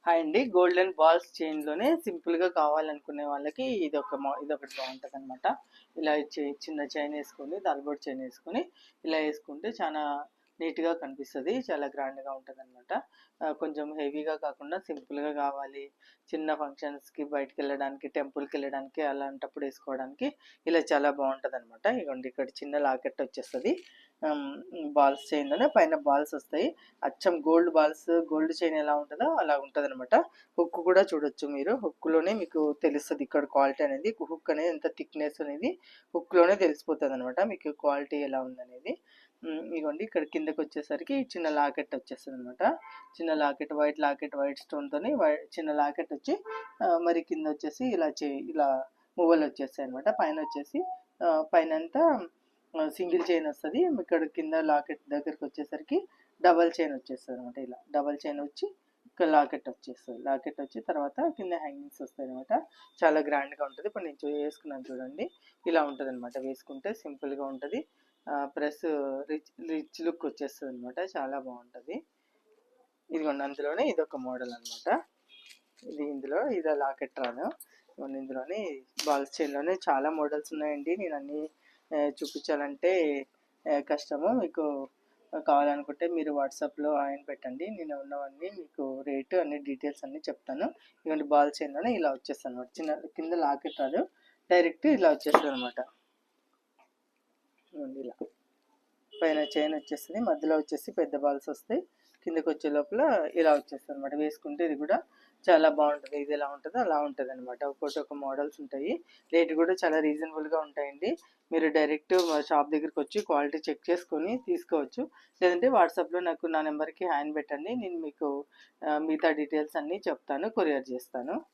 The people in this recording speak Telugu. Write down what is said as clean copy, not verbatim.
హాయ్ అండి. గోల్డెన్ బాల్స్ చైన్‌లోనే సింపుల్‌గా కావాలనుకునే వాళ్ళకి ఇదొకటి బావుంటదనమాట. ఇలా చిన్న చైన్ యేసుకొని, తాళబొట్టు చైన్ యేసుకొని ఇలా యేసుకుంటే చానా నీట్‌గా కనిపిస్తది. చాలా గ్రాండ్‌గా ఉంటదనమాట. కొంచెం హెవీగా కాకుండా సింపుల్‌గా కావాలి, చిన్న ఫంక్షన్స్‌కి బయటికెళ్ళడానికి, టెంపుల్‌కెళ్ళడానికి అలాంటప్పుడు యేసుకోవడానికి ఇలా చాలా బావుంటదనమాట. ఇగోండి ఇక్కడ చిన్న లాకెట్ వచ్చేస్తది. బాల్స్ చైన్‌లోనే పైన బాల్స్ వస్తాయి. అచ్చం గోల్డ్ చైన్ ఎలా ఉంటదో అలా ఉంటదనమాట. హుక్ కూడా చూడొచ్చు మీరు. హుక్‌లోనే మీకు తెలుస్తది ఇక్కడ క్వాలిటీ అనేది. హుక్ అనేది ఎంత థిక్‌నెస్ అనేది హుక్‌లోనే తెలిసిపోతదనమాట మీకు క్వాలిటీ ఎలా ఉందనేది. ఇగోండి ఇక్కడ కిందకొచ్చేసరికి చిన్న లాకెట్ వచ్చేస్తదనమాట. చిన్న లాకెట్, వైట్ స్టోన్‌తోని చిన్న లాకెట్ వచ్చి మరి కిందొచ్చేసి ఇలా మువ్వలొచ్చేస్తాయనమాట. పైనొచ్చేసి పైనంతా సింగిల్ చైన్ వస్తది. ఇక్కడ కింద లాకెట్ దగ్గరకొచ్చేసరికి డబల్ చైన్ వచ్చేస్తదనమాట. ఇలా డబల్ చైన్ వచ్చి ఇక్కడ లాకెట్ వచ్చేస్తది. లాకెట్ వచ్చి తర్వాత కింద హ్యాంగింగ్స్ వస్తాయనమాట. చాలా గ్రాండ్‌గా ఉంటది. ఇప్పుడు నేను వేసుకున్నాను చూడండి. ఇలా ఉంటదనమాట. వేసుకుంటే సింపుల్‌గా ఉంటది. ప్లస్ రిచ్ లుక్ వచ్చేస్తదనమాట. చాలా బావుంటది. ఇదిగోండి అందులోనే ఇదొక మోడల్ అనమాట. ఇదో లాకెట్ రాను. ఇదిగోండి ఇందులోనే బాల్స్ చైన్‌లోనే చాలా మోడల్స్ ఉన్నాయండి. నేను అన్నీ చూపించాలంటే కష్టము. మీకు కావాలనుకుంటే మీరు వాట్సాప్‌లో హాయ్ పెట్టండి. నేను ఉన్నవన్నీ మీకు రేటు అన్ని డీటెయిల్స్ అన్నీ చెప్తాను. ఇదిగోండి బాల్ చైన్‌లోనే ఇలా వచ్చేస్తదనమాట. కింద లాకెట్ రాదు. డైరెక్ట్ ఇలా వచ్చేస్తదనమాట. ఇదిగోండి ఇలా. పైన చైన్ వచ్చేస్తది. మధ్యలో వచ్చేసి పెద్ద బాల్స్ వస్తాయి. కిందకొచ్చే లోపల ఇలా వచ్చేస్తదనమాట. వేసుకుంటే ఇది కూడా చాలా బావుంటది. ఇది ఎలా ఉంటదో అలా ఉంటదనమాట. ఒక్కొక్క మోడల్స్ ఉంటాయి. రేట్ కూడా చాలా రీజనబుల్‌గా ఉంటాయండి. మీరు డైరెక్ట్ మా షాప్ దగ్గరకొచ్చి క్వాలిటీ చెక్ చేసుకొని తీసుకోవచ్చు. లేదంటే వాట్సాప్‌లో నా నెంబర్‌కి హాయ్ పెట్టండి. నేను మీకు మిగతా డీటెయిల్స్ అన్నీ చెప్తాను. కొరియర్ చేస్తాను.